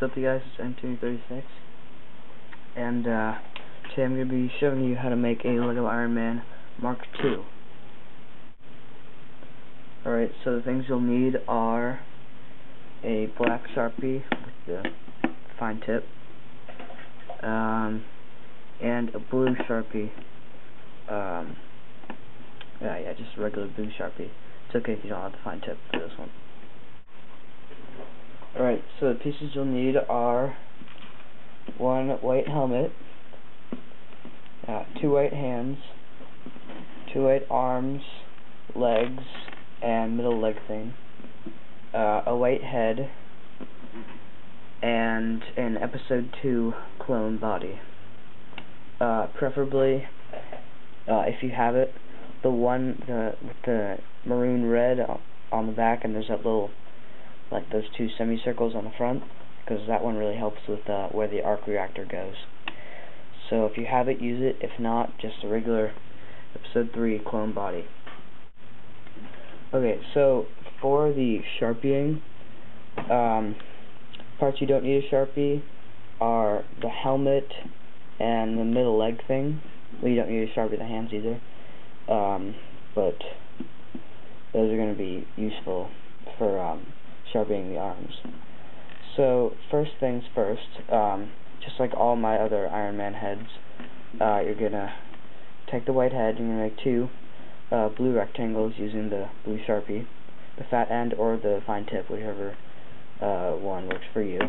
What's up, you guys? It's N236, and today I'm going to be showing you how to make a LEGO Iron Man Mark II. Alright, so the things you'll need are a black Sharpie with the fine tip, and a blue Sharpie. Yeah, just a regular blue Sharpie. It's okay if you don't have the fine tip for this one. Alright, so the pieces you'll need are one white helmet, 2 white hands, 2 white arms, legs, and middle leg thing, a white head, and an Episode 2 clone body. Preferably, if you have it, the one with the maroon red on the back, and there's that little, like those 2 semicircles on the front, because that one really helps with where the arc reactor goes. So if you have it, use it. If not, just a regular Episode 3 clone body. Okay, so for the Sharpieing, parts you don't need a Sharpie are the helmet and the middle leg thing. Well, you don't need a Sharpie the hands either, but those are going to be useful for sharpening the arms. So first things first, just like all my other Iron Man heads, you're gonna take the white head and you're gonna make 2 blue rectangles using the blue Sharpie, the fat end or the fine tip, whichever one works for you.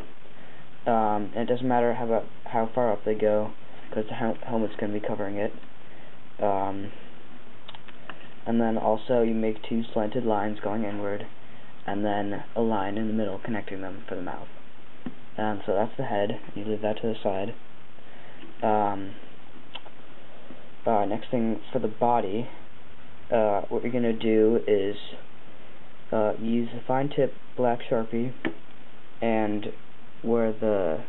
And it doesn't matter how far up they go, because the helmet's gonna be covering it. And then also you make 2 slanted lines going inward, and then a line in the middle connecting them for the mouth. And so that's the head. You leave that to the side. Next thing for the body, what you're gonna do is use the fine tip black Sharpie, and where the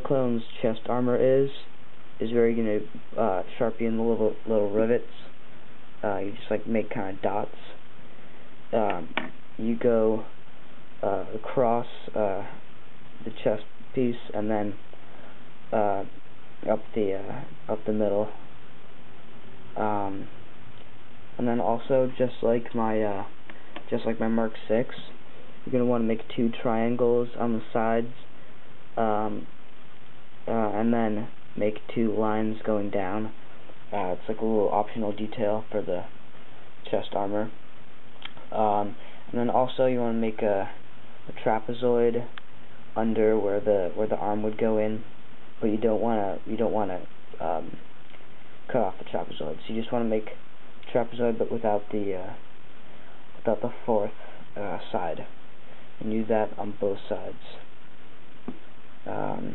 clone's chest armor is where you're gonna Sharpie in the little rivets. You just like make kind of dots. You go across the chest piece, and then up the middle, and then also just like my Mark VI, you're gonna want to make 2 triangles on the sides, and then make 2 lines going down. It's like a little optional detail for the chest armor. And then also you want to make a trapezoid under where the arm would go in, but you don't want to cut off the trapezoid. So you just want to make a trapezoid, but without the 4th side, and use that on both sides. Yeah,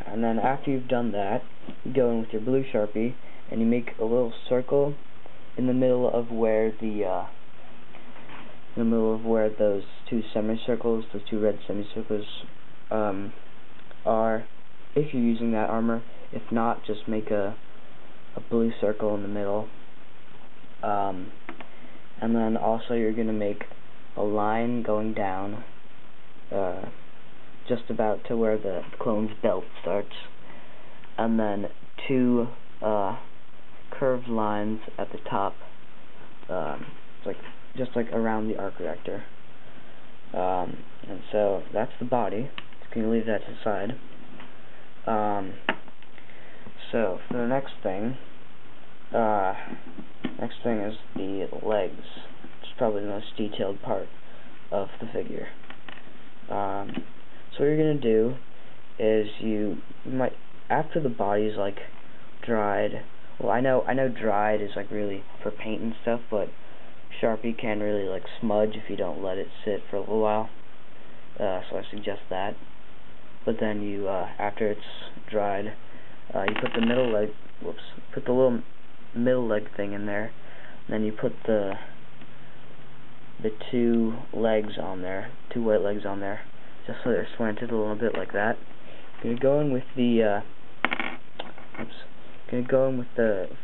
and then after you've done that, you go in with your blue Sharpie and you make a little circle in the middle of where those 2 semicircles, those 2 red semicircles, are, if you're using that armor. If not, just make a blue circle in the middle. And then also you're going to make a line going down, just about to where the clone's belt starts, and then 2 curved lines at the top, just like around the arc reactor. And so that's the body. Just gonna leave that to the side. So for the next thing is the legs. It's probably the most detailed part of the figure. So what you're gonna do is you might, after the body's like dried. Well, I know dried is like really for paint and stuff, but Sharpie can really like smudge if you don't let it sit for a little while. So I suggest that. But then you, after it's dried, you put the put the little middle leg thing in there. And then you put the 2 legs on there, 2 white legs on there, just so they're slanted a little bit like that. Gonna go in with the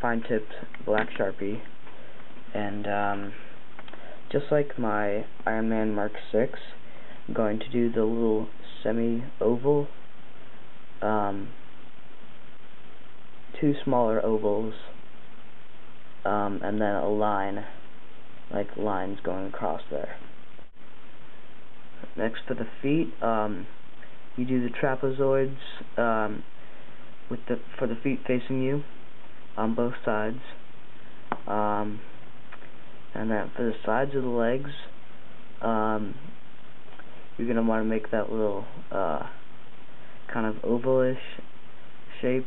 fine tipped black Sharpie, and just like my Iron Man Mark VI, I'm going to do the little semi-oval, 2 smaller ovals, and then a line, like lines going across there. Next, for the feet, you do the trapezoids for the feet facing you on both sides, and then for the sides of the legs, you're going to want to make that little kind of ovalish shape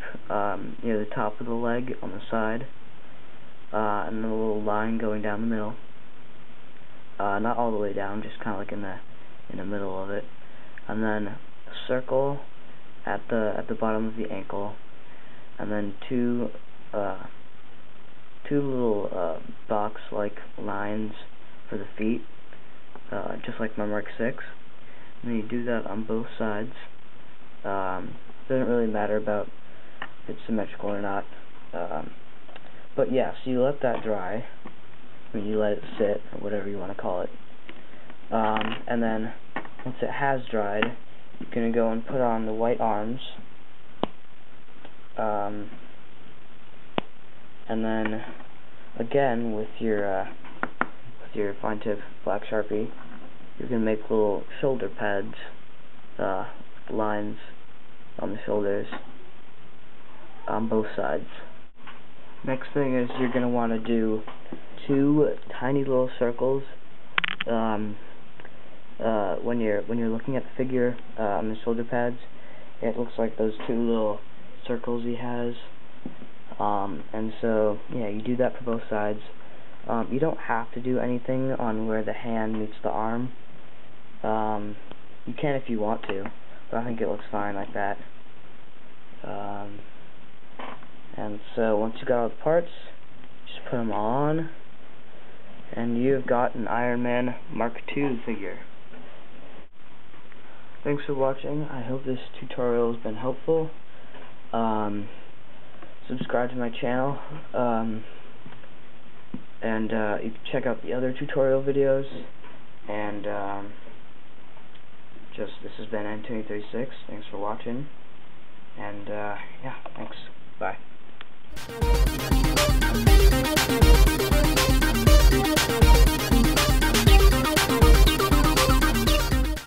near the top of the leg on the side, and then a little line going down the middle, not all the way down, just kind of like in the middle of it, and then a circle at the bottom of the ankle, and then two little box-like lines for the feet, just like my Mark 6. And then you do that on both sides. Doesn't really matter about if it's symmetrical or not. But yeah, so you let that dry. I mean, you let it sit, or whatever you want to call it. And then, once it has dried, you're going to go and put on the white arms. And then, again, with your fine tip black Sharpie, you're going to make little shoulder pads, lines on the shoulders on both sides. Next thing is you're going to want to do 2 tiny little circles when you're looking at the figure on the shoulder pads. It looks like those 2 little circles he has, and so yeah, you do that for both sides. You don't have to do anything on where the hand meets the arm. You can if you want to, but I think it looks fine like that. And so once you got all the parts, just put them all on, and you've got an Iron Man Mark II figure. Thanks for watching. I hope this tutorial has been helpful. Subscribe to my channel, and you can check out the other tutorial videos. And this has been N2036. Thanks for watching, and yeah, thanks. Bye.